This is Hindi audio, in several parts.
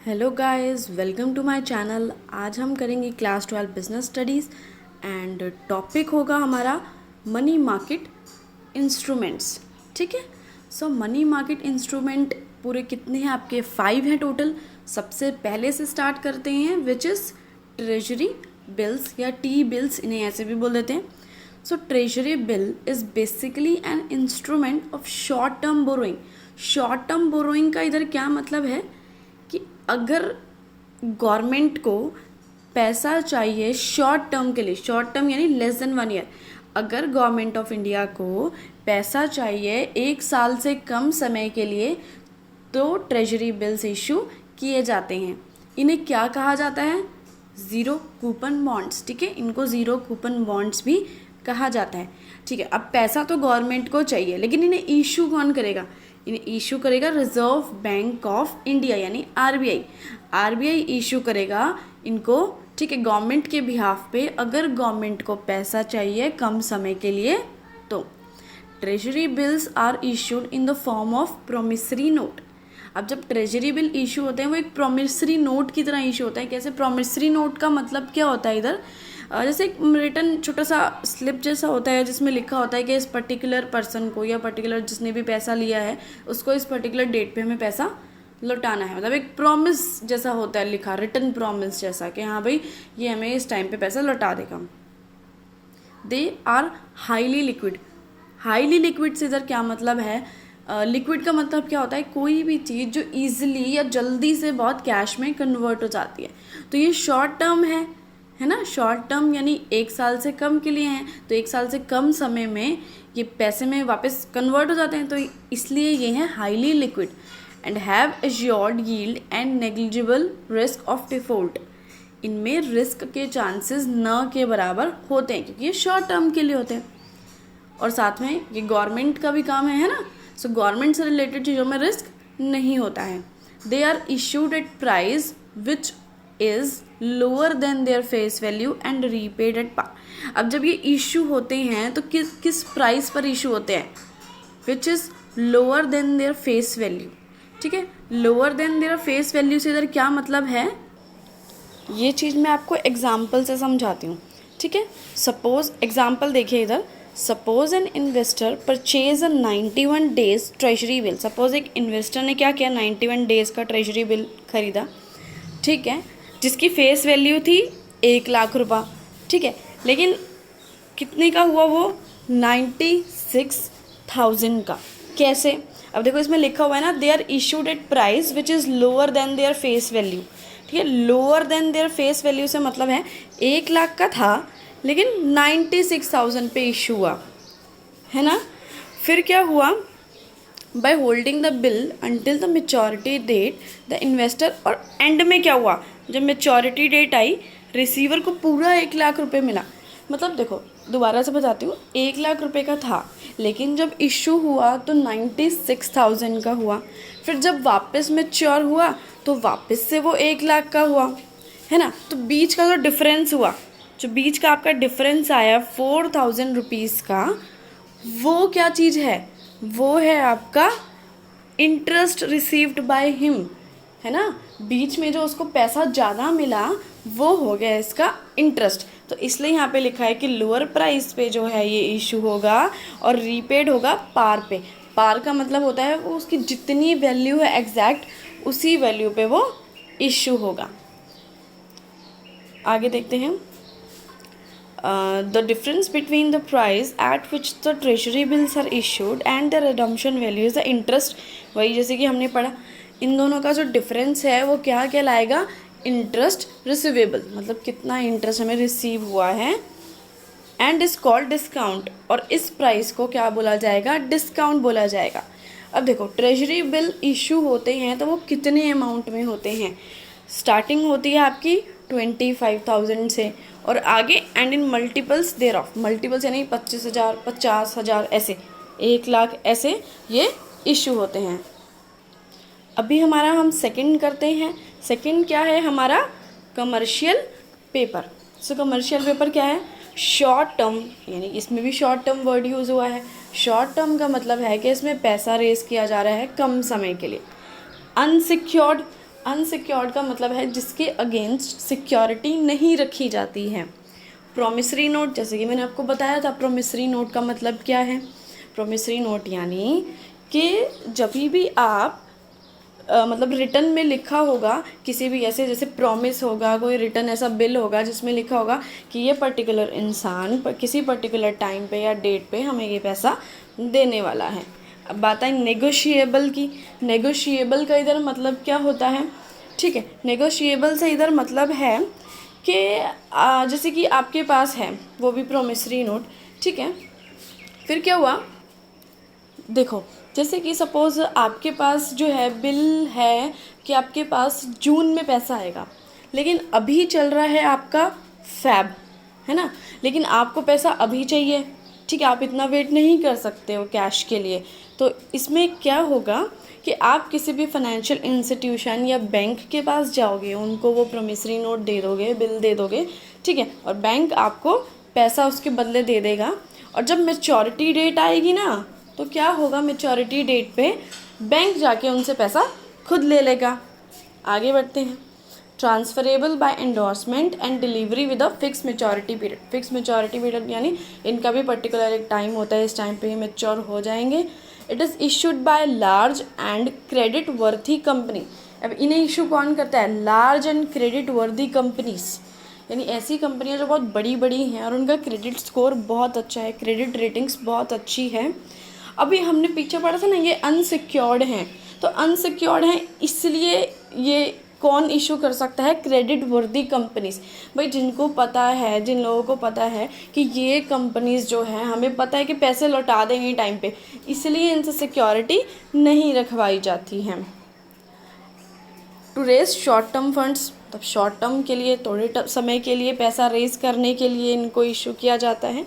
Hello guys, welcome to my channel. आज हम करेंगे class 12 business studies and topic होगा हमारा मनी मार्केट इंस्ट्रूमेंट्स। ठीक है। सो मनी मार्केट इंस्ट्रूमेंट पूरे कितने हैं आपके? 5 हैं टोटल। सबसे पहले से स्टार्ट करते हैं विच इज़ ट्रेजरी बिल्स या टी बिल्स, इन्हें ऐसे भी बोल देते हैं। सो treasury bill is basically an instrument of short term borrowing. Short term borrowing का इधर क्या मतलब है कि अगर गवर्नमेंट को पैसा चाहिए शॉर्ट टर्म के लिए, शॉर्ट टर्म यानी लेस देन 1 ईयर, अगर गवर्नमेंट ऑफ इंडिया को पैसा चाहिए 1 साल से कम समय के लिए तो ट्रेजरी बिल्स इशू किए जाते हैं। इन्हें क्या कहा जाता है? Zero coupon bonds. ठीक है, इनको ज़ीरो कूपन बॉन्ड्स भी कहा जाता है। ठीक है, अब पैसा तो गवर्नमेंट को चाहिए, लेकिन इन्हें इशू कौन करेगा? इन्हें इशू करेगा रिजर्व बैंक ऑफ इंडिया यानी आरबीआई। आरबीआई इशू करेगा इनको। ठीक है, गवर्नमेंट के बिहाफ पे अगर गवर्नमेंट को पैसा चाहिए कम समय के लिए तो treasury bills are issued in the form of promissory note. अब जब ट्रेजरी बिल इशू होते हैं वो एक प्रोमिसरी नोट की तरह इशू होता है। कैसे? प्रोमिसरी नोट का मतलब क्या होता है इधर? जैसे एक रिटर्न छोटा सा स्लिप जैसा होता है जिसमें लिखा होता है कि इस पर्टिकुलर पर्सन को या पर्टिकुलर जिसने भी पैसा लिया है उसको इस पर्टिकुलर डेट पे हमें पैसा लौटाना है। मतलब एक प्रॉमिस जैसा होता है लिखा, रिटर्न प्रॉमिस जैसा कि हाँ भाई ये हमें इस टाइम पे पैसा लौटा देगा। They are highly liquid. Highly liquid से इधर क्या मतलब है? लिक्विड का मतलब क्या होता है? कोई भी चीज़ जो ईजिली या जल्दी से बहुत कैश में कन्वर्ट हो जाती है। तो ये शॉर्ट टर्म है ना। शॉर्ट टर्म यानी 1 साल से कम के लिए हैं, तो 1 साल से कम समय में ये पैसे में वापस कन्वर्ट हो जाते हैं, तो इसलिए ये हैं highly liquid and have assured yield and negligible risk of default. इनमें रिस्क के चांसेस न के बराबर होते हैं क्योंकि ये शॉर्ट टर्म के लिए होते हैं और साथ में ये गवर्नमेंट का भी काम है ना। सो गवर्नमेंट से रिलेटेड चीज़ों में रिस्क नहीं होता है। They are issued at price which is lower than their face value and repaid at par. अब जब ये इशू होते हैं तो किस प्राइस पर इशू होते हैं? विच is lower than their face value. ठीक है, lower than their face value से इधर क्या मतलब है ये चीज़ मैं आपको एग्जाम्पल से समझाती हूँ। ठीक है, सपोज एग्जाम्पल देखिए इधर। Suppose an investor purchase a 91 days treasury bill. Suppose एक इन्वेस्टर ने क्या किया? 91 डेज का ट्रेजरी बिल खरीदा। ठीक है, जिसकी फेस वैल्यू थी 1 लाख रुपये। ठीक है, लेकिन कितने का हुआ वो? 96,000 का। कैसे? अब देखो इसमें लिखा हुआ है ना, they are issued at price which is lower than their face value. ठीक है, lower than their face value से मतलब है 1 लाख का था लेकिन 96,000 पे इशू हुआ, है ना। फिर क्या हुआ? By holding the bill until the maturity date the investor, और एंड में क्या हुआ? जब मेचोरिटी डेट आई रिसीवर को पूरा 1 लाख रुपये मिला। मतलब देखो दोबारा से बताती हूँ, 1 लाख रुपये का था लेकिन जब इशू हुआ तो 96,000 का हुआ। फिर जब वापस मैच्योर हुआ तो वापस से वो 1 लाख का हुआ, है ना। तो बीच का जो डिफरेंस हुआ, जो बीच का आपका डिफरेंस आया 4,000 रुपीज़ का, वो क्या चीज़ है? वो है आपका इंटरेस्ट रिसीव्ड बाय हिम, है ना। बीच में जो उसको पैसा ज़्यादा मिला वो हो गया इसका इंटरेस्ट। तो इसलिए यहाँ पे लिखा है कि लोअर प्राइस पे जो है ये इशू होगा और रीपेड होगा पार पे। पार का मतलब होता है वो उसकी जितनी वैल्यू है एग्जैक्ट उसी वैल्यू पे वो इशू होगा। आगे देखते हैं। The difference between the price at which the treasury bills are issued and the redemption value is the interest। वही जैसे कि हमने पढ़ा, इन दोनों का जो डिफरेंस है वो क्या कहलाएगा? इंटरेस्ट रिसीवेबल, मतलब कितना इंटरेस्ट हमें रिसीव हुआ है, एंड इज कॉल्ड डिस्काउंट। और इस प्राइस को क्या बोला जाएगा? डिस्काउंट बोला जाएगा। अब देखो ट्रेजरी बिल इशू होते हैं तो वो कितने अमाउंट में होते हैं? स्टार्टिंग होती है आपकी 25,000 से और आगे and in multiples thereof. Multiples यानी 25,000, 50,000, ऐसे 1 लाख, ऐसे ये इशू होते हैं। अभी हमारा हम सेकंड करते हैं। सेकंड क्या है हमारा? Commercial paper. सो कमर्शियल पेपर क्या है? शॉर्ट टर्म, यानी इसमें भी शॉर्ट टर्म वर्ड यूज़ हुआ है। शॉर्ट टर्म का मतलब है कि इसमें पैसा रेज किया जा रहा है कम समय के लिए। अनसिक्योर्ड अनसिक्योर्ड का मतलब है जिसके अगेंस्ट सिक्योरिटी नहीं रखी जाती है। प्रोमिसरी नोट, जैसे कि मैंने आपको बताया था, प्रोमिसरी नोट का मतलब क्या है। प्रोमिसरी नोट यानी कि जब भी आप मतलब रिटर्न में लिखा होगा किसी भी ऐसे, जैसे प्रॉमिस होगा, कोई रिटर्न ऐसा बिल होगा जिसमें लिखा होगा कि ये पर्टिकुलर इंसान किसी पर्टिकुलर टाइम पे या डेट पे हमें ये पैसा देने वाला है। अब बात आई नेगोशिएबल की। नेगोशिएबल का इधर मतलब क्या होता है, ठीक है, नेगोशिएबल से इधर मतलब है कि जैसे कि आपके पास है वो भी प्रोमिसरी नोट, ठीक है, फिर क्या हुआ, देखो जैसे कि सपोज़ आपके पास जो है बिल है कि आपके पास जून में पैसा आएगा, लेकिन अभी चल रहा है आपका फ़ैब, है ना, लेकिन आपको पैसा अभी चाहिए, ठीक है, आप इतना वेट नहीं कर सकते हो कैश के लिए। तो इसमें क्या होगा कि आप किसी भी फाइनेंशियल इंस्टीट्यूशन या बैंक के पास जाओगे, उनको वो प्रोमिसरी नोट दे दोगे, बिल दे दोगे, ठीक है, और बैंक आपको पैसा उसके बदले दे देगा। और जब मैच्योरिटी डेट आएगी ना, तो क्या होगा, मैच्योरिटी डेट पे बैंक जाके उनसे पैसा खुद ले लेगा। आगे बढ़ते हैं। Transferable by endorsement and delivery with a fix maturity period. Fix maturity period यानी इनका भी पर्टिकुलर एक टाइम होता है, इस टाइम पे ये मैच्योर हो जाएंगे। It is issued by large and credit worthy company. अब इन्हें इशू कौन करता है, large and credit worthy companies, यानी ऐसी कंपनियां जो बहुत बड़ी बड़ी हैं और उनका क्रेडिट स्कोर बहुत अच्छा है, क्रेडिट रेटिंग्स बहुत अच्छी है। अभी हमने पीछे पढ़ा था ना, ये अनसिक्योर्ड हैं, तो अनसिक्योर्ड हैं इसलिए ये कौन इशू कर सकता है, क्रेडिट वर्दी कंपनीज। भाई जिनको पता है, जिन लोगों को पता है कि ये कंपनीज जो है हमें पता है कि पैसे लौटा देंगे टाइम पे, इसलिए इनसे सिक्योरिटी नहीं रखवाई जाती है। To raise short term funds, तब शॉर्ट टर्म के लिए, थोड़े समय के लिए पैसा रेज करने के लिए इनको इशू किया जाता है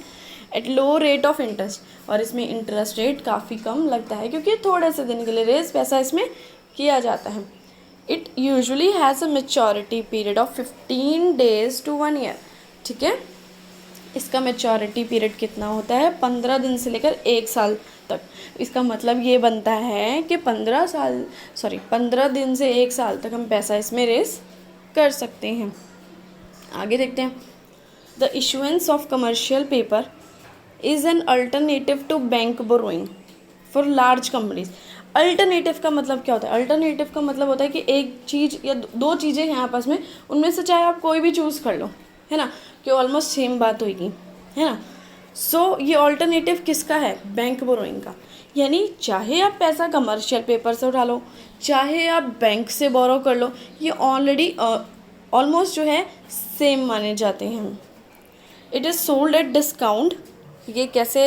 at low rate of interest, और इसमें इंटरेस्ट रेट काफ़ी कम लगता है क्योंकि थोड़े से दिन के लिए रेज पैसा इसमें किया जाता है। It usually has a maturity period of 15 days to 1 year, ठीक है, इसका मेच्योरिटी पीरियड कितना होता है, 15 दिन से लेकर 1 साल तक। इसका मतलब ये बनता है कि 15 दिन से 1 साल तक हम पैसा इसमें रेज कर सकते हैं। आगे देखते हैं। The issuance of commercial paper is an alternative to bank borrowing for large companies. Alternative का मतलब क्या होता है, अल्टरनेटिव का मतलब होता है कि एक चीज़ या दो चीज़ें हैं आपस में, उनमें से चाहे आप कोई भी चूज़ कर लो, है ना, कि ऑलमोस्ट सेम बात होगी, है ना। सो ये अल्टरनेटिव किसका है, बैंक बोरोइंग का, यानी चाहे आप पैसा कमर्शियल पेपर से उठा लो, चाहे आप बैंक से बोरो कर लो, ये ऑलरेडी ऑलमोस्ट जो है सेम माने जाते हैं। It is sold at discount, ये कैसे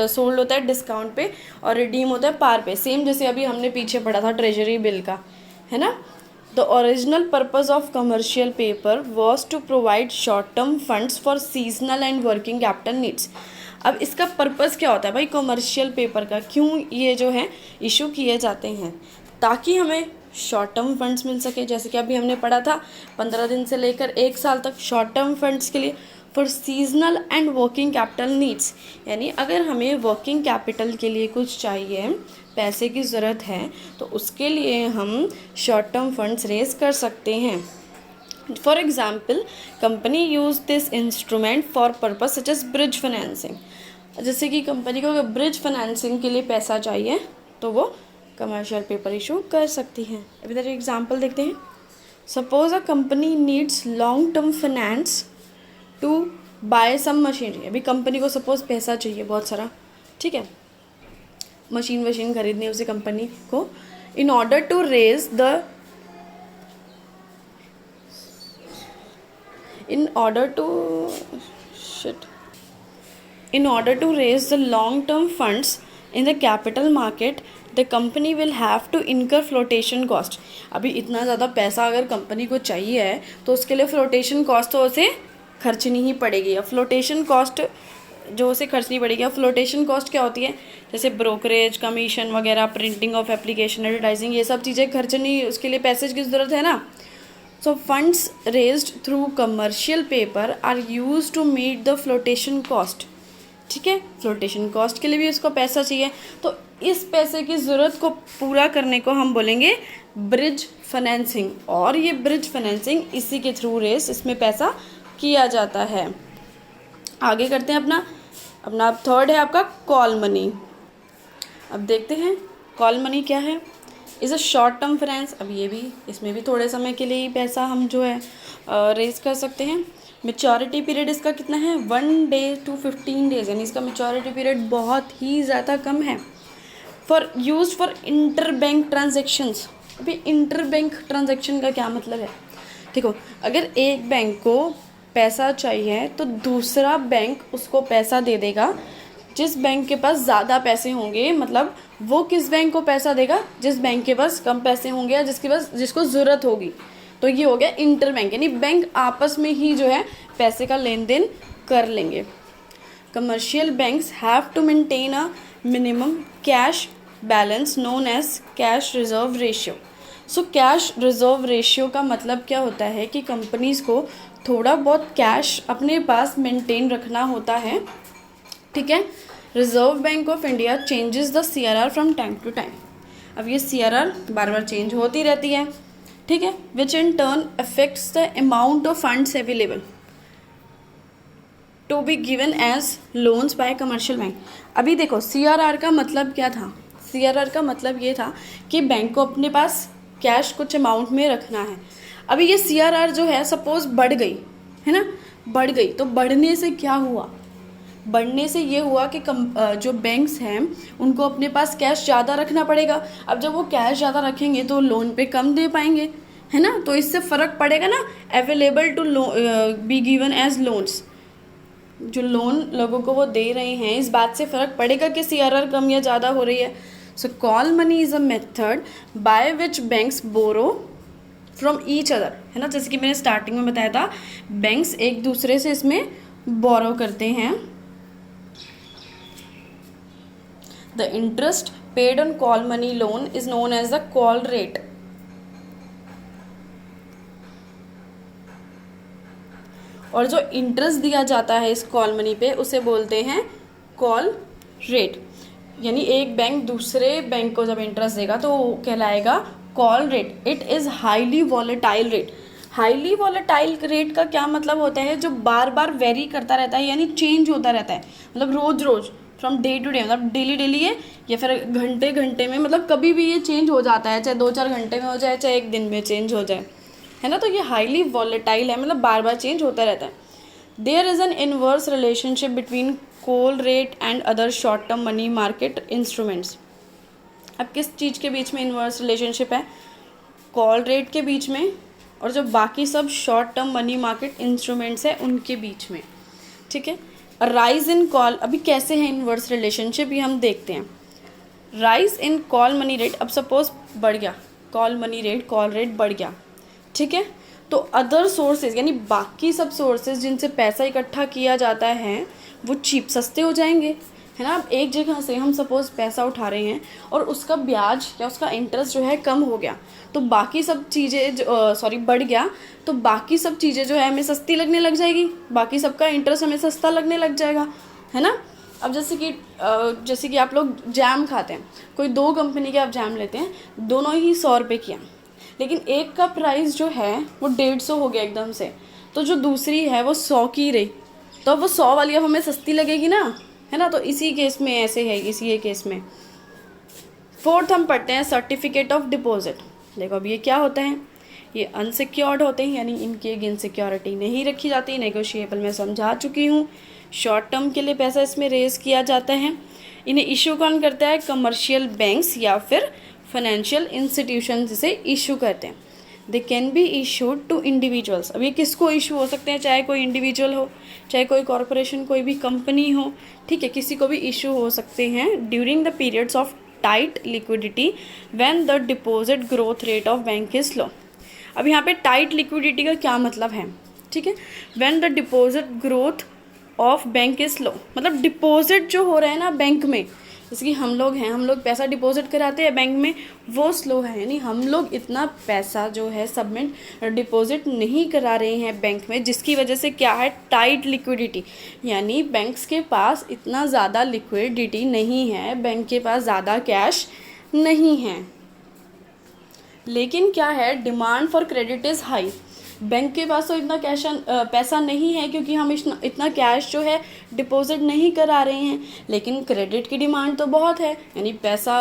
सोल्ड होता है, डिस्काउंट पे, और रिडीम होता है पार पे, सेम जैसे अभी हमने पीछे पढ़ा था ट्रेजरी बिल का, है ना। The original purpose of commercial paper was to provide short term funds for seasonal and working capital needs. अब इसका पर्पज़ क्या होता है भाई कमर्शियल पेपर का, क्यों ये जो है इशू किए जाते हैं, ताकि हमें शॉर्ट टर्म फंड्स मिल सके, जैसे कि अभी हमने पढ़ा था 15 दिन से लेकर 1 साल तक शॉर्ट टर्म फंड्स के लिए, for seasonal and working capital needs, यानी अगर हमें वर्किंग कैपिटल के लिए कुछ चाहिए, पैसे की ज़रूरत है, तो उसके लिए हम शॉर्ट टर्म फंड्स रेज कर सकते हैं। For example company use this instrument for purpose such as bridge financing, जैसे कि कंपनी को अगर ब्रिज फाइनेंसिंग के लिए पैसा चाहिए तो वो कमर्शियल पेपर इशू कर सकती है। अब इधर एग्जाम्पल देखते हैं। Suppose a company needs long term finance to buy some machinery. अभी कंपनी को सपोज पैसा चाहिए बहुत सारा, ठीक है, मशीन खरीदनी है उसे कंपनी को, in order to raise the long term funds in the capital market, the company will have to incur flotation cost. अभी इतना ज़्यादा पैसा अगर कंपनी को चाहिए है तो उसके लिए फ्लोटेशन कॉस्ट तो उसे खर्चनी ही पड़ेगी। अब फ्लोटेशन कॉस्ट जो उसे खर्चनी पड़ेगी, अब फ्लोटेशन कॉस्ट क्या होती है, जैसे ब्रोकरेज, कमीशन वगैरह, प्रिंटिंग ऑफ एप्लीकेशन, एडवर्टाइजिंग, ये सब चीज़ें खर्चनी, उसके लिए पैसेज की ज़रूरत है ना। So funds raised through commercial paper are use to meet the flotation cost, ठीक है, फ्लोटेशन कॉस्ट के लिए भी उसको पैसा चाहिए, तो इस पैसे की ज़रूरत को पूरा करने को हम बोलेंगे ब्रिज फाइनेंसिंग, और ये ब्रिज फाइनेंसिंग इसी के थ्रू रेस इसमें पैसा किया जाता है। आगे करते हैं अपना थर्ड है आपका कॉल मनी। अब देखते हैं कॉल मनी क्या है। Is a short term finance. अब ये भी, इसमें भी थोड़े समय के लिए ही पैसा हम जो है रेज कर सकते हैं। मेचोरिटी पीरियड इसका कितना है, 1 डे to 15 डेज़, यानी इसका मेचोरिटी पीरियड बहुत ही ज़्यादा कम है। For inter bank transactions. अभी इंटर बैंक ट्रांजेक्शन का क्या मतलब है, देखो अगर एक बैंक को पैसा चाहिए तो दूसरा बैंक उसको पैसा दे देगा। जिस बैंक के पास ज़्यादा पैसे होंगे, मतलब वो किस बैंक को पैसा देगा, जिस बैंक के पास कम पैसे होंगे या जिसको ज़रूरत होगी। तो ये हो गया इंटर बैंक, यानी बैंक आपस में ही जो है पैसे का लेन देन कर लेंगे। Commercial banks have to maintain a minimum cash balance known as cash reserve ratio. So cash reserve ratio का मतलब क्या होता है कि कंपनीज को थोड़ा बहुत कैश अपने पास मेंटेन रखना होता है, ठीक है। Reserve Bank of India changes the CRR from time to time. अब ये CRR बार बार चेंज होती रहती है, ठीक है, which in turn affects the amount of funds available to be given as loans by commercial bank. अभी देखो CRR का मतलब क्या था, CRR का मतलब ये था कि बैंक को अपने पास कैश कुछ अमाउंट में रखना है। अभी ये CRR जो है सपोज बढ़ गई है ना, बढ़ गई, तो बढ़ने से क्या हुआ, बढ़ने से ये हुआ कि जो बैंक्स हैं उनको अपने पास कैश ज़्यादा रखना पड़ेगा। अब जब वो कैश ज़्यादा रखेंगे तो लोन पे कम दे पाएंगे, है ना, तो इससे फ़र्क पड़ेगा ना, available to be given as loans. जो लोन लोगों को वो दे रहे हैं, इस बात से फ़र्क पड़ेगा कि CRR कम या ज़्यादा हो रही है। So call money is a method by which banks borrow from each other, है ना, जैसे कि मैंने स्टार्टिंग में बताया था, बैंक्स एक दूसरे से इसमें बोरो करते हैं। The interest paid on call money loan is known as the call rate. और जो इंटरेस्ट दिया जाता है इस कॉल मनी पे उसे बोलते हैं कॉल रेट। यानी एक बैंक दूसरे बैंक को जब इंटरेस्ट देगा तो वो कहलाएगा call rate. It is highly volatile rate. Highly volatile rate का क्या मतलब होता है, जो बार बार वेरी करता रहता है, यानी चेंज होता रहता है, मतलब रोज रोज, फ्रॉम डे टू डे, मतलब डेली है या फिर घंटे घंटे में, मतलब कभी भी ये चेंज हो जाता है, चाहे 2-4 घंटे में हो जाए, चाहे एक दिन में चेंज हो जाए, है ना। तो ये हाईली वॉलेटाइल है, मतलब बार बार चेंज होता रहता है। There is an inverse relationship between call rate and other short term money market instruments. अब किस चीज़ के बीच में इनवर्स रिलेशनशिप है, कॉल रेट के बीच में और जो बाकी सब short term money market instruments है उनके बीच में, ठीक है। राइज इन कॉल, अभी कैसे है इनवर्स रिलेशनशिप ये हम देखते हैं। Rise in call money rate, अब सपोज बढ़ गया call money rate, call rate बढ़ गया, ठीक है, तो अदर सोर्सेज यानी बाकी सब सोर्सेज जिनसे पैसा इकट्ठा किया जाता है वो चीप, सस्ते हो जाएंगे, है ना। अब एक जगह से हम सपोज पैसा उठा रहे हैं और उसका ब्याज या उसका इंटरेस्ट जो है कम हो गया, तो बाकी सब चीज़ें बढ़ गया, तो बाकी सब चीज़ें जो है हमें सस्ती लगने लग जाएगी, बाकी सबका इंटरेस्ट हमें सस्ता लगने लग जाएगा, है ना। अब जैसे कि आप लोग जैम खाते हैं, कोई 2 कंपनी के आप जैम लेते हैं, दोनों ही 100 रुपये की, लेकिन एक का प्राइस जो है वो 150 हो गया एकदम से, तो जो दूसरी है वो 100 की रही, तो अब वो 100 वाली अब हमें सस्ती लगेगी ना, है ना। तो इसी केस में ऐसे है, इसी केस में। 4th हम पढ़ते हैं सर्टिफिकेट ऑफ डिपॉजिट। देखो अब ये क्या होता है, ये अनसिक्योर्ड होते हैं, यानी इनकी अगेंस्ट सिक्योरिटी नहीं रखी जाती, नेगोशिएबल में समझा चुकी हूँ। शॉर्ट टर्म के लिए पैसा इसमें रेज किया जाता है। इन्हें इशू कौन करता है, कमर्शियल बैंक्स या फिर फाइनेंशियल इंस्टीट्यूशन से इशू करते हैं। They can be issued to individuals. अब ये किसको इशू हो सकते हैं, चाहे कोई इंडिविजुअल हो, चाहे कोई कॉरपोरेशन, कोई भी कंपनी हो, ठीक है, किसी को भी इशू हो सकते हैं during the periods of tight liquidity when the deposit growth rate of bank is low. अब यहाँ पे टाइट लिक्विडिटी का क्या मतलब है, ठीक है, when the deposit growth of bank is low, मतलब डिपॉजिट जो हो रहा है ना बैंक में, जैसे कि हम लोग हैं, हम लोग पैसा डिपॉजिट कराते हैं बैंक में, वो स्लो है। यानी हम लोग इतना पैसा जो है सबमिट डिपॉजिट नहीं करा रहे हैं बैंक में, जिसकी वजह से क्या है, टाइट लिक्विडिटी, यानी बैंक्स के पास इतना ज़्यादा लिक्विडिटी नहीं है, बैंक के पास ज़्यादा कैश नहीं है। लेकिन क्या है, demand for credit is high. Bank के पास तो इतना पैसा नहीं है, क्योंकि हम इतना कैश जो है डिपॉजिट नहीं करा रहे हैं, लेकिन क्रेडिट की डिमांड तो बहुत है, यानी पैसा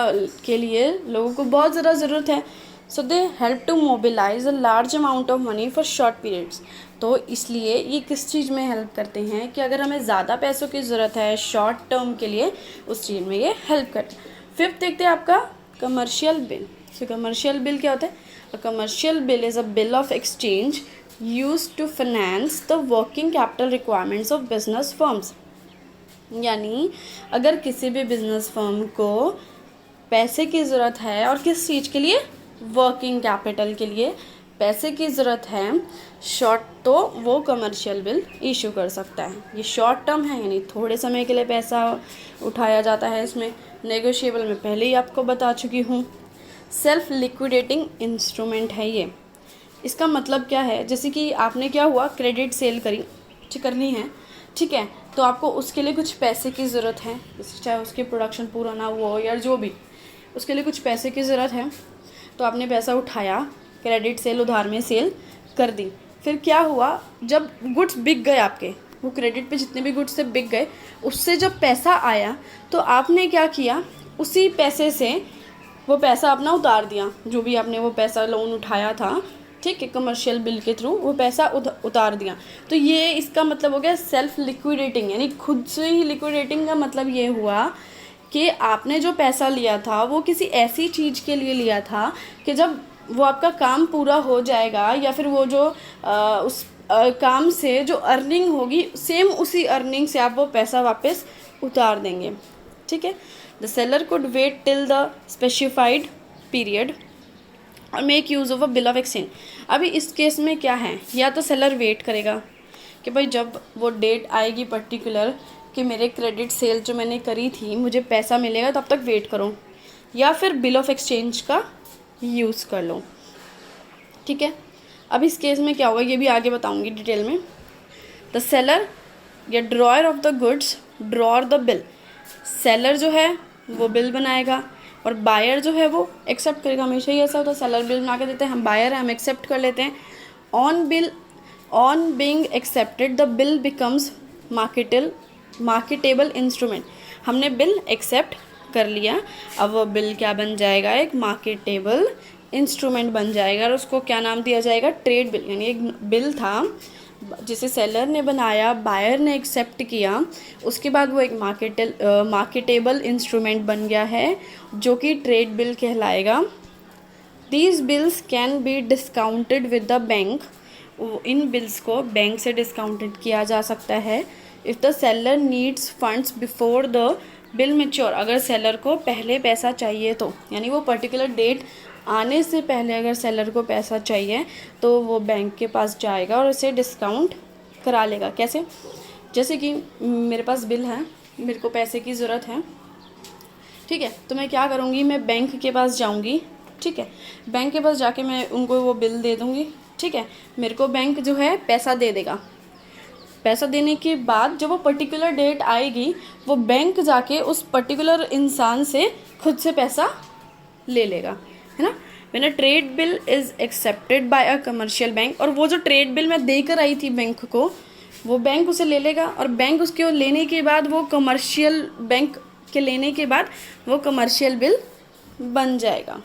के लिए लोगों को बहुत ज़्यादा ज़रूरत है। So they help to mobilise a large amount of money for short periods. तो इसलिए ये किस चीज़ में हेल्प करते हैं कि अगर हमें ज़्यादा पैसों की ज़रूरत है शॉर्ट टर्म के लिए, उस चीज़ में ये हेल्प करते हैं। फिफ्थ देखते हैं आपका कमर्शियल बिल। सो कमर्शियल बिल क्या होता है? A commercial bill is a bill of exchange used to finance the working capital requirements of business firms। यानी अगर किसी भी बिजनेस फर्म को पैसे की ज़रूरत है, और किस चीज़ के लिए, वर्किंग कैपिटल के लिए पैसे की ज़रूरत है शॉर्ट, तो वो कमर्शियल बिल इशू कर सकता है। ये शॉर्ट टर्म है, यानी थोड़े समय के लिए पैसा उठाया जाता है इसमें। नेगोशिएबल में पहले ही आपको बता चुकी हूँ। सेल्फ लिक्विडेटिंग इंस्ट्रूमेंट है ये। इसका मतलब क्या है, जैसे कि आपने क्या हुआ, क्रेडिट सेल करनी है, ठीक है, तो आपको उसके लिए कुछ पैसे की ज़रूरत है, चाहे उसकी प्रोडक्शन पूरा ना हुआ हो या जो भी, उसके लिए कुछ पैसे की ज़रूरत है, तो आपने पैसा उठाया, क्रेडिट सेल उधार में सेल कर दी। फिर क्या हुआ, जब गुड्स बिक गए आपके, वो क्रेडिट पे जितने भी गुड्स से बिक गए, उससे जब पैसा आया तो आपने क्या किया, उसी पैसे से वो पैसा अपना उतार दिया, जो भी आपने वो पैसा लोन उठाया था, ठीक है, कमर्शियल बिल के थ्रू वो पैसा उतार दिया। तो ये इसका मतलब हो गया सेल्फ लिक्विडेटिंग, यानी खुद से ही लिक्विडेटिंग का मतलब ये हुआ कि आपने जो पैसा लिया था वो किसी ऐसी चीज़ के लिए लिया था कि जब वो आपका काम पूरा हो जाएगा, या फिर वो जो उस काम से जो अर्निंग होगी, सेम उसी अर्निंग से आप वो पैसा वापस उतार देंगे, ठीक है। The seller could wait till the specified period और make use of a bill of exchange. अभी इस केस में क्या है, या तो सेलर वेट करेगा कि भाई जब वो डेट आएगी पर्टिकुलर कि मेरे क्रेडिट सेल जो मैंने करी थी मुझे पैसा मिलेगा, तब तक वेट करो, या फिर बिल ऑफ एक्सचेंज का यूज़ कर लो, ठीक है। अब इस केस में क्या होगा ये भी आगे बताऊंगी डिटेल में। द सेलर या dryer of the goods drawer the bill. Seller जो है वो बिल बनाएगा और बायर जो है वो एक्सेप्ट करेगा। हमेशा ही ऐसा होता है, सेलर बिल बना के देते हैं, हम बायर हैं, हम एक्सेप्ट कर लेते हैं। On being accepted the bill becomes marketable instrument. हमने बिल एक्सेप्ट कर लिया, अब वो बिल क्या बन जाएगा, एक मार्केटेबल इंस्ट्रूमेंट बन जाएगा, और उसको क्या नाम दिया जाएगा, ट्रेड बिल। यानी एक बिल था जिसे सेलर ने बनाया, बायर ने एक्सेप्ट किया, उसके बाद वो एक मार्केटेबल इंस्ट्रूमेंट बन गया है जो कि ट्रेड बिल कहलाएगा। These bills can be discounted with the bank. In bills को बैंक से डिस्काउंटेड किया जा सकता है। If the seller needs funds before the bill mature. अगर सेलर को पहले पैसा चाहिए तो, यानी वो पर्टिकुलर डेट आने से पहले अगर सेलर को पैसा चाहिए तो वो बैंक के पास जाएगा और उसे डिस्काउंट करा लेगा। कैसे? जैसे कि मेरे पास बिल है, मेरे को पैसे की ज़रूरत है, ठीक है, तो मैं क्या करूँगी, मैं बैंक के पास जाऊँगी, ठीक है, बैंक के पास जाके मैं उनको वो बिल दे दूँगी, ठीक है, मेरे को बैंक जो है पैसा दे देगा। पैसा देने के बाद जब वो पर्टिकुलर डेट आएगी, वो बैंक जाके उस पर्टिकुलर इंसान से खुद से पैसा ले लेगा, है ना। When a trade bill is accepted by a commercial bank, और वो जो ट्रेड बिल मैं देकर आई थी बैंक को, वो बैंक उसे ले लेगा, और बैंक उसके लेने के बाद वो कमर्शियल बैंक के लेने के बाद वो कमर्शियल बिल बन जाएगा।